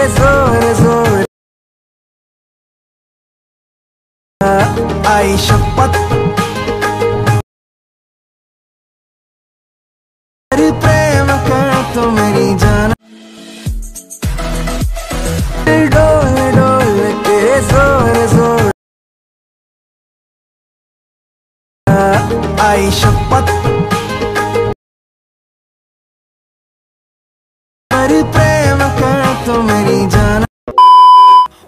जोर जोर आई शपथ तेरी प्रेम कर तो मेरी जान डोल डोल के जोर जोर आई शपथ तेरी प्रेम कर तो मेरी जान।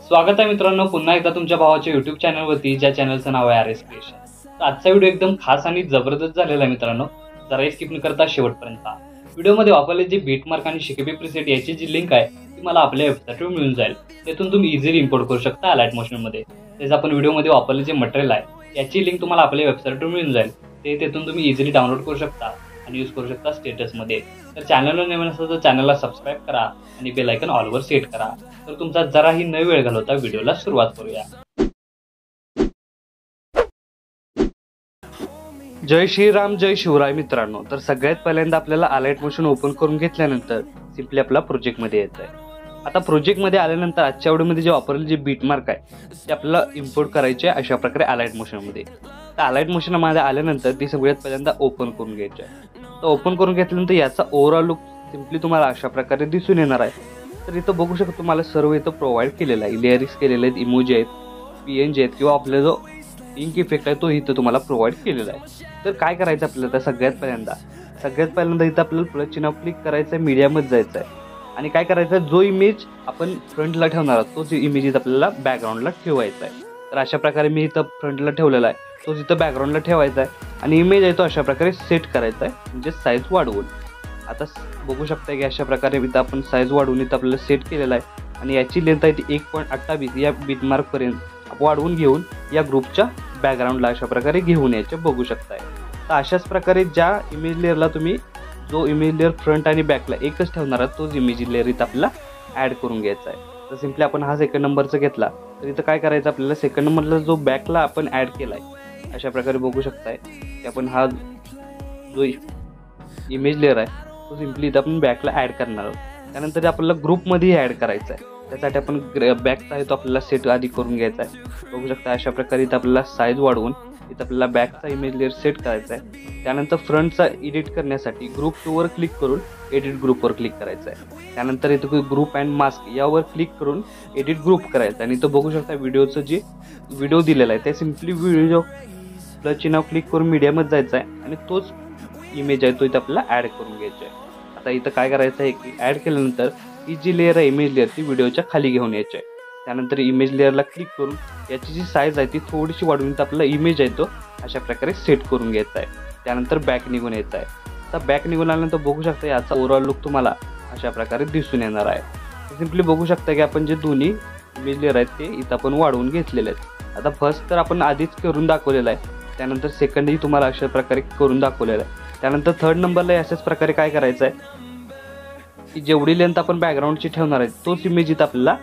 स्वागत आहे मित्रांनो पुन्हा एकदा तुमच्या भावाच्या YouTube चॅनलवरती, ज्या चॅनलचं नाव आहे RS क्रिएशन। तर आजचा व्हिडिओ एकदम खास आणि जबरदस्त झालेला आहे मित्रांनो, जरा स्किप न करता शेवटपर्यंत व्हिडिओमध्ये वापरले जे बीटमार्क आणि शिकेबी प्रीसेट याची जी लिंक आहे ती मला आपल्या वेबसाईटवर मिळून जाईल। त्यातून तुम्ही इझिली इम्पोर्ट करू शकता अलाइट मोशनमध्ये। तेच आपण व्हिडिओमध्ये वापरले जे मटेरियल आहे याची लिंक तुम्हाला आपल्या वेबसाईटवर मिळून जाईल, ते तेथून तुम्ही इझिली डाउनलोड करू शकता आणि यूज करू शकता स्टेटसमध्ये। तर चॅनलवर नवीन असेल तर चॅनलला सबस्क्राईब करा आणि बेल आयकॉन ऑलवर सेट करा। तर तुमचा जराही न वेळ घालवता व्हिडिओला सुरुवात करूया। जय श्रीराम जय शिवराय मित्रांनो। तर सगळ्यात पहिल्यांदा आपल्याला अलाइट मोशन ओपन करून घेतल्यानंतर सिंपली आपला प्रोजेक्टमध्ये यायचं आहे। आता प्रोजेक्टमध्ये आल्यानंतर आजच्या व्हिडिओमध्ये जे वापरलेले जे बीटमार्क आहे ते आपल्याला इम्पोर्ट करायचे आहे अशा प्रकारे अलाइट मोशनमध्ये। तर अलाइट मोशनमध्ये आल्यानंतर ती सगळ्यात पहिल्यांदा ओपन करून घ्यायची आहे। तर ओपन करून घेतल्यानंतर याचा ओव्हरऑल लुक सिंपली तुम्हाला अशा प्रकारे दिसून येणार आहे। तर इथं बघू शकता तुम्हाला सर्व इथं प्रोव्हाइड केलेला आहे, लेअरिक्स केलेले आहेत, इमोजी आहेत, PNG आहेत किंवा आपला जो इंक इफेक्ट आहे तो इथं तुम्हाला प्रोव्हाइड केलेला आहे। तर काय करायचं आपल्याला, तर सगळ्यात पहिल्यांदा इथं आपल्याला प्लस चिन्हावर क्लिक करायचं आहे, मीडियामध्ये जायचं आहे आणि काय करायचं, जो इमेज आपण फ्रंटला ठेवणार आहोत तोच इमेज इथं आपल्याला बॅकग्राऊंडला ठेवायचा आहे। तर अशा प्रकारे मी इथं फ्रंटला ठेवलेला आहे, तोच इथं बॅकग्राऊंडला ठेवायचा आहे आणि इमेज आहे तो अशा प्रकारे सेट करायचा आहे, म्हणजे साईज वाढवून। आता बघू शकता की अशा प्रकारे इथं आपण साईज वाढवून इथं आपल्याला सेट केलेला आहे आणि याची लेंथ आहे ती 1.28 या बीटमार्कपर्यंत वाढवून घेऊन या ग्रुपच्या बॅकग्राऊंडला अशा प्रकारे घेऊन यायचे बघू शकताय। तर अशाच प्रकारे ज्या इमेज लेअरला तुम्ही जो इमेज लेअर फ्रंट आणि बॅकला एकच ठेवणार आहात तोच इमेज लेअर इथं आपल्याला ॲड करून घ्यायचा आहे। तर सिंपली आपण हा सेकंड नंबरचा घेतला तर इथं काय करायचं, आपल्याला सेकंड नंबरला जो बॅकला आपण ॲड केला आहे अशा प्रकारे बघू शकताय की आपण हा जो इमेज लेअर आहे तो सिंपली इथं आपण बॅकला ॲड करणार आहोत। त्यानंतर आपल्याला ग्रुपमध्ये ॲड करायचं आहे, त्यासाठी आपण बॅकचा आहे तो आपल्याला सेट आधी करून घ्यायचा आहे। बघू शकता अशा प्रकारे इथं आपल्याला साईज वाढवून इथं आपल्याला बॅकचा इमेज लेअर सेट करायचा आहे। त्यानंतर फ्रंटचा एडिट करण्यासाठी ग्रुप 2 वर क्लिक करून एडिट ग्रुपवर क्लिक करायचं आहे। त्यानंतर इथं ग्रुप अँड मास्क यावर क्लिक करून एडिट ग्रुप करायचं आणि इथं बघू शकता व्हिडिओचं जे व्हिडिओ दिलेला आहे ते सिंपली व्हिडिओ प्लस चिन्हावर क्लिक करून मीडियामध्ये जायचं आहे आणि तोच इमेज आहे तो इथं आपल्याला ॲड करून घ्यायचा आहे। आता इथं काय करायचं आहे की ॲड केल्यानंतर ही जी लेअर आहे इमेज लेअर ती व्हिडिओच्या खाली घेऊन यायची आहे। त्यानंतर इमेज लेअरला क्लिक करून याची जी साईज आहे ती थोडीशी वाढवून तर आपला इमेज आहे तो अशा प्रकारे सेट करून घ्यायचा आहे। त्यानंतर बॅक निघून यायचा आहे। आता बॅक निघून आल्यानंतर बघू शकता याचा ओव्हरऑल लुक तुम्हाला अशा प्रकारे दिसून येणार आहे। सिंपली बघू शकता की आपण जे दोन्ही इमेज लेअर आहेत ते इथं आपण वाढवून घेतलेले आहेत। आता फर्स्ट तर आपण आधीच करून दाखवलेला आहे, त्यानंतर सेकंडही तुम्हाला अशा प्रकारे करून दाखवलेला आहे। त्यानंतर थर्ड नंबरला अशाच प्रकारे काय करायचं आहे की जेवढी लेंथ आपण बॅकग्राऊंडची ठेवणार आहे तोच इमेज इथं आपल्याला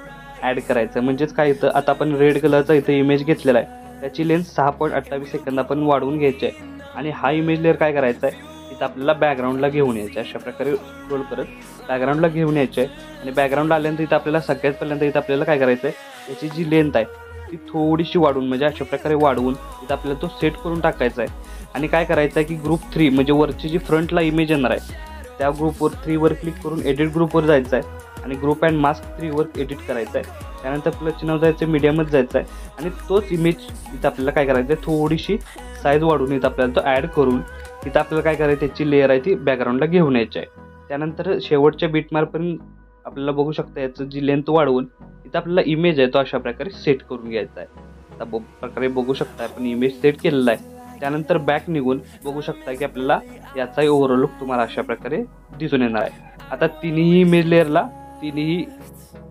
ॲड करायचं आहे। म्हणजेच काय इथं आता आपण रेड कलरचा इथं इमेज घेतलेला आहे त्याची लेंथ 6.28 सेकंद आपण वाढवून घ्यायची आहे आणि हा इमेज लेअर काय करायचा आहे इथं आपल्याला बॅकग्राऊंडला घेऊन यायचं आहे। अशा प्रकारे स्क्रोल करत बॅकग्राऊंडला घेऊन यायचे आहे आणि बॅकग्राऊंडला आल्यानंतर इथं आपल्याला सगळ्यात पहिल्यांदा इथं आपल्याला काय करायचं आहे, याची जी लेंथ आहे ती थोडीशी वाढवून म्हणजे अशा प्रकारे वाढवून इथं आपल्याला तो सेट करून टाकायचा आहे आणि काय करायचं आहे की ग्रुप 3 म्हणजे वरची जी फ्रंटला इमेज येणार आहे त्या ग्रुपवर 3 वर क्लिक करून एडिट ग्रुपवर जायचं आहे आणि ग्रुप अँड मास्क 3 वर एडिट करायचं आहे। त्यानंतर प्लस चिन्ह जायचं, मीडियामध्ये जायचं आहे आणि तोच इमेज इथं आपल्याला काय करायचं आहे, थोडीशी साईज वाढवून इथं आपल्याला तो ॲड करून इथं आपल्याला काय करायचं त्याची लेअर आहे ती बॅकग्राऊंडला घेऊन यायची आहे। त्यानंतर शेवटच्या बीटमार्कपर्यंत आपल्याला बघू शकता याचं जी लेंथ वाढवून इथं आपल्याला इमेज आहे तो अशा प्रकारे सेट करून घ्यायचा आहे। आता प्रकारे बघू शकता आपण इमेज सेट केलेला आहे। त्यानंतर बॅक निघून बघू शकता की आपल्याला याचाही ओव्हरऑल लुक तुम्हाला अशा प्रकारे दिसून येणार आहे। आता तिन्ही इमेज लेअरला तिन्ही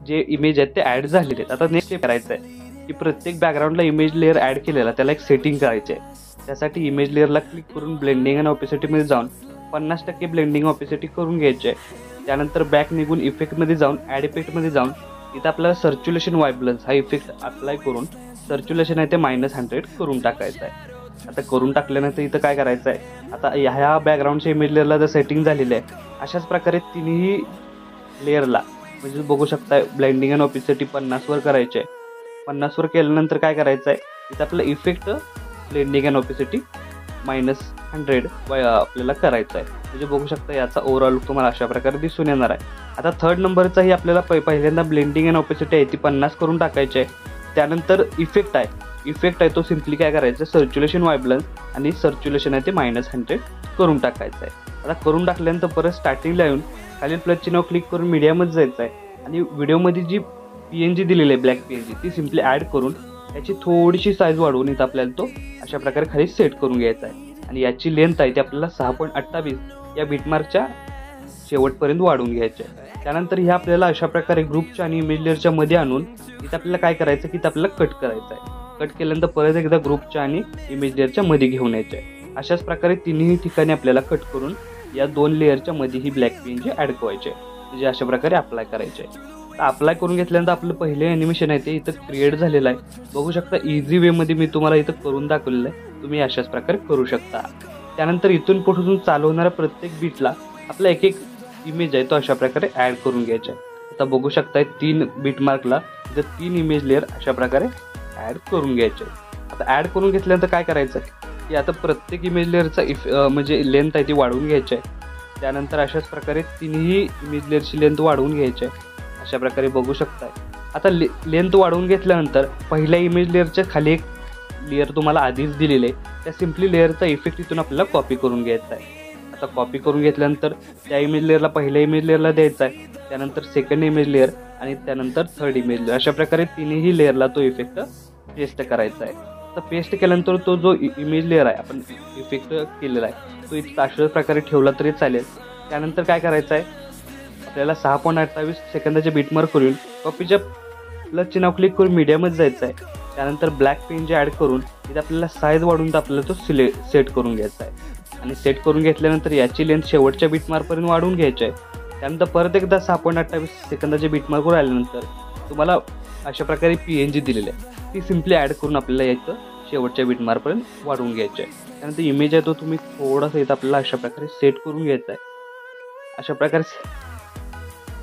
जे इमेज आहेत ते ॲड झालेले आहेत। आता नेक्स्ट स्टेप करायचं आहे की प्रत्येक बॅकग्राऊंडला इमेज लेअर ॲड केलेला त्याला एक सेटिंग करायची आहे। त्यासाठी इमेज लेअरला क्लिक करून ब्लेंडिंग आणि ऑपेसिटीमध्ये जाऊन 50% ब्लेंडिंग ऑपेसिटी करून घ्यायची आहे। त्यानंतर बॅक निघून इफेक्टमध्ये जाऊन ॲड इफेक्टमध्ये जाऊन इथं आपल्याला सर्क्युलेशन व्हायब्रन्स हा इफेक्ट अप्लाय करून सर्क्युलेशन आहे ते -100 करून टाकायचं आहे। आता करून टाकल्यानंतर इथं काय करायचं आहे, आता ह्या बॅकग्राऊंडच्या इमेज लेअरला जर सेटिंग झालेलं आहे अशाच प्रकारे तिन्ही लेअरला म्हणजे बघू शकताय ब्लेंडिंग अँड ऑपेसिटी 50 वर करायचे आहे. 50 वर केल्यानंतर काय करायचं आहे, इथं आपला इफेक्ट ब्लेंडिंग अँड ऑपेसिटी -100 आपल्याला करायचं आहे. म्हणजे बघू शकता याचा ओव्हरऑल लुक तुम्हाला अशा प्रकारे दिसून येणार आहे. आता थर्ड नंबरचाही आपल्याला पहिल्यांदा ब्लेंडिंग अँड ऑपेसिटी आहे ती 50 करून टाकायची आहे. त्यानंतर इफेक्ट आहे तो सिम्पली काय करायचं, सर्क्युलेशन व्हायब्रन्स आणि सर्क्युलेशन आहे ते -100 करून टाकायचं आहे. आता करून टाकल्यानंतर परत स्टार्टिंगला येऊन खालील प्लस चिन्हावर क्लिक करून मीडियामध्ये जायचं आहे आणि व्हिडिओमध्ये जी PNG दिलेली आहे ब्लॅक PNG ती सिम्पली ॲड करून त्याची थोडीशी साईज वाढवून इथं आपल्याला तो अशा प्रकारे खाली सेट करून घ्यायचा आहे. आणि याची लेंथ आहे ती आपल्याला 6.28 या बीटमार्कच्या शेवटपर्यंत वाढवून घ्यायचे आहे. त्यानंतर ह्या आपल्याला अशा प्रकारे ग्रुपच्या आणि इमेज लेअरच्या मध्ये आणून इथं आपल्याला काय करायचं की इथं आपल्याला कट करायचं आहे. कट केल्यानंतर परत एकदा ग्रुपच्या आणि इमेज लेअरच्या मध्ये घेऊन यायचे आहे. अशाच प्रकारे तिन्ही ठिकाणी आपल्याला कट करून या 2 लेअरच्या मध्ये ही ब्लॅक PNG ॲड करायचे आहे. म्हणजे अशा प्रकारे अप्लाय करायचे आहे. अप्लाय करून घेतल्यानंतर आपलं पहिले ॲनिमेशन आहे ते इथं क्रिएट झालेलं आहे. बघू शकता इझी वेमध्ये मी तुम्हाला इथं करून दाखवलेलं आहे. तुम्ही अशाच प्रकारे करू शकता. त्यानंतर इथून पुढून चालू होणाऱ्या प्रत्येक बीटला आपला एक इमेज आहे तो अशा प्रकारे ॲड करून घ्यायचा आहे. आता बघू शकताय 3 बीट मार्कला इथं 3 इमेज लेअर अशा प्रकारे ॲड करून घ्यायचे. आता ॲड करून घेतल्यानंतर काय करायचं की आता प्रत्येक इमेज लेअरचा म्हणजे लेंथ आहे ती वाढवून घ्यायची आहे. त्यानंतर अशाच प्रकारे तिन्ही इमेज लेअरची लेंथ वाढवून घ्यायची आहे. अशा प्रकारे बघू शकताय. आता लेंथ वाढवून घेतल्यानंतर पहिल्या इमेज लेअरच्या खाली एक लेअर तुम्हाला आधीच दिलेले आहे त्या सिम्पली लेअरचा इफेक्ट इथून आपल्याला कॉपी करून घ्यायचा आहे. आता कॉपी करून घेतल्यानंतर त्या इमेज लेअरला पहिल्या इमेज लेअरला द्यायचा आहे. त्यानंतर सेकंड इमेज लेअर आणि त्यानंतर थर्ड इमेज लेअर अशा प्रकारे तिन्ही लेअरला तो इफेक्ट पेस्ट करायचा आहे. तर पेस्ट केल्यानंतर तो जो इमेज लेअर आहे आपण इफेक्ट केलेला आहे तो इथं अशाच प्रकारे ठेवला तरी चालेल. त्यानंतर काय करायचं आहे, आपल्याला 6.28 सेकंदाचे बीटमार्क करून कॉपीच्या प्लस चिन्हावर क्लिक करून मीडियामध्ये जायचं आहे. त्यानंतर ब्लॅक PNG ॲड करून इथे आपल्याला साईज वाढवून आपल्याला तो सेट करून घ्यायचा आहे. आणि सेट करून घेतल्यानंतर याची लेंथ शेवटच्या बीटमार्कपर्यंत वाढवून घ्यायची आहे. त्यानंतर परत एकदा 6.28 सेकंदाचे बीटमार्कवर आल्यानंतर तुम्हाला अशा प्रकारे PNG दिलेली आहे ती सिम्पली ॲड करून आपल्याला याचं शेवटच्या बीटमार्कपर्यंत वाढवून घ्यायचे आहे. त्यानंतर इमेज आहे तो तुम्ही थोडासा इथं आपल्याला अशा प्रकारे सेट करून घ्यायचा आहे. अशा प्रकारे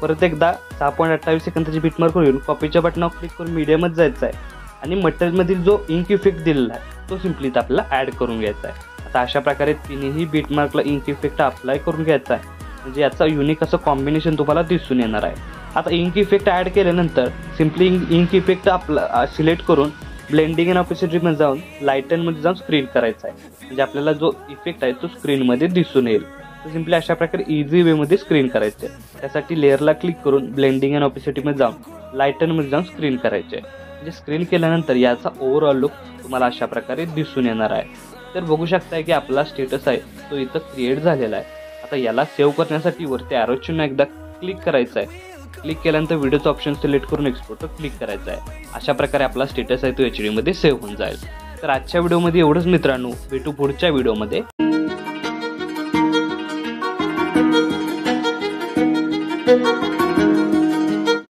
परत एकदा 6.28 सेकंदाची बीटमार्क येऊन कॉपीच्या बटनावर क्लिक करून मीडियामध्ये जायचं आहे आणि मटेरियलमधील जो इंक इफेक्ट दिलेला आहे तो सिम्पली इथं आपल्याला ॲड करून घ्यायचा आहे. आता अशा प्रकारे तिन्ही बीटमार्कला इंक इफेक्ट अप्लाय करून घ्यायचा आहे. म्हणजे याचा युनिक असं कॉम्बिनेशन तुम्हाला दिसून येणार आहे. आता इंक इफेक्ट ॲड केल्यानंतर सिम्पली इंक इफेक्ट आपला सिलेक्ट करून ब्लेंडिंग अँड ऑपेसिटीमध्ये जाऊन लाईटनमध्ये जाऊन स्क्रीन करायचा आहे. म्हणजे आपल्याला जो इफेक्ट आहे तो स्क्रीनमध्ये दिसून येईल. तर सिम्पली अशा प्रकारे इझी वेमध्ये स्क्रीन करायचे आहे. त्यासाठी लेअरला क्लिक करून ब्लेंडिंग अँड ऑपेसिटीमध्ये जाऊन लाईटनमध्ये जाऊन स्क्रीन करायचे आहे. म्हणजे स्क्रीन केल्यानंतर याचा ओव्हरऑल लुक तुम्हाला अशा प्रकारे दिसून येणार आहे. तर बघू शकताय की आपला स्टेटस आहे तो इथं क्रिएट झालेला आहे. आता याला सेव्ह करण्यासाठी वरती ॲरो चिन्ह एकदा क्लिक करायचं आहे. क्लिक केल्यानंतर व्हिडिओचं ऑप्शन सिलेक्ट करून एक्सपोर्टवर क्लिक करायचं आहे. अशा प्रकारे आपला स्टेटस आहे तो HD मध्ये सेव्ह होऊन जाईल. तर आजच्या व्हिडिओमध्ये एवढंच मित्रांनो. भेटू पुढच्या व्हिडिओमध्ये.